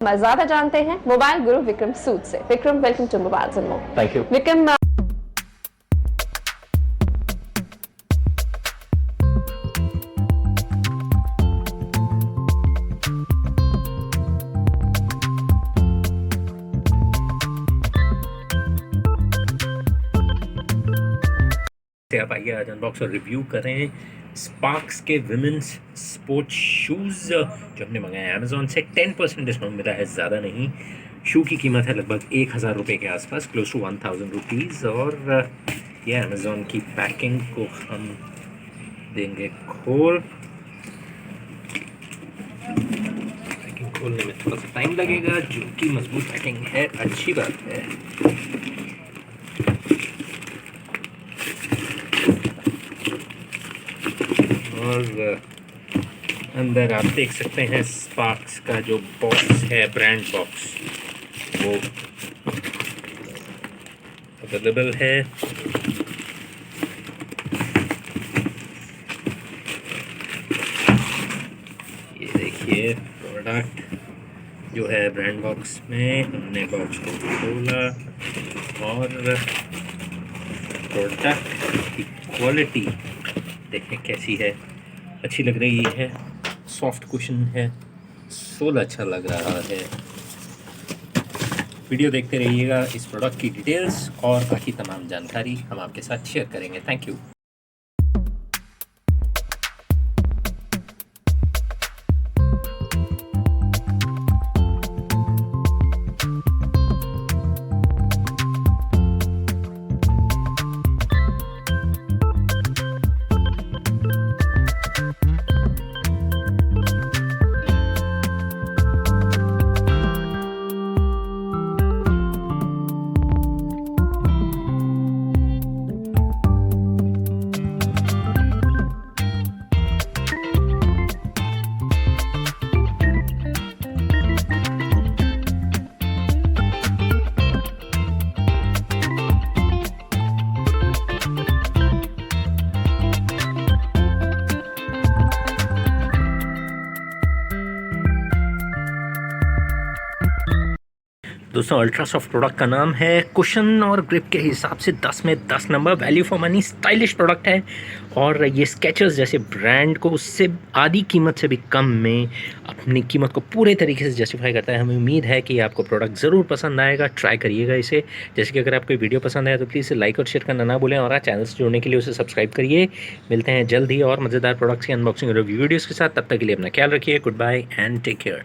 ज्यादा जानते हैं मोबाइल गुरु विक्रम सूद से। Vikram, welcome to mobiles and more. Thank you. Vikram, आप आइए आज अनबॉक्स और रिव्यू करें स्पार्क्स के विमेंस स्पोर्ट्स शूज़ जो हमने मंगाए अमेज़ॉन से। 10% डिस्काउंट मिला है, ज़्यादा नहीं। शू की कीमत है लगभग 1000 रुपये के आसपास, क्लोज टू 1000 रुपीज़। और ये अमेज़ॉन की पैकिंग को हम देंगे खोल। पैकिंग खोलने में थोड़ा सा टाइम लगेगा, जो कि मजबूत पैकिंग है, अच्छी बात है। और अंदर आप देख सकते हैं स्पार्क्स का जो बॉक्स है, ब्रांड बॉक्स, वो अवेलेबल है। ये देखिए प्रोडक्ट जो है ब्रांड बॉक्स में। हमने बॉक्स को खोला और प्रोडक्ट की क्वालिटी देखें कैसी है। अच्छी लग रही है, सॉफ्ट कुशन है, सोल अच्छा लग रहा है। वीडियो देखते रहिएगा, इस प्रोडक्ट की डिटेल्स और बाकी तमाम जानकारी हम आपके साथ शेयर करेंगे। Thank you. दोस्तों, अल्ट्रा सॉफ्ट प्रोडक्ट का नाम है। कुशन और ग्रिप के हिसाब से 10 में 10 number, value for money, stylish product है। और ये स्केचर्स जैसे ब्रांड को उससे आधी कीमत से भी कम में अपनी कीमत को पूरे तरीके से जस्टिफाई करता है। हमें उम्मीद है कि आपको प्रोडक्ट ज़रूर पसंद आएगा, ट्राई करिएगा इसे। जैसे कि अगर आपको वीडियो पसंद आए तो प्लीज़ इसे लाइक और शेयर करना ना भूलें, और चैनल से जुड़ने के लिए उसे सब्सक्राइब करिए। मिलते हैं जल्द ही और मज़ेदार प्रोडक्ट्स की अनबॉक्सिंग और रिव्यू वीडियोज़ के साथ। तब तक के लिए अपना ख्याल रखिए। Good bye and take care.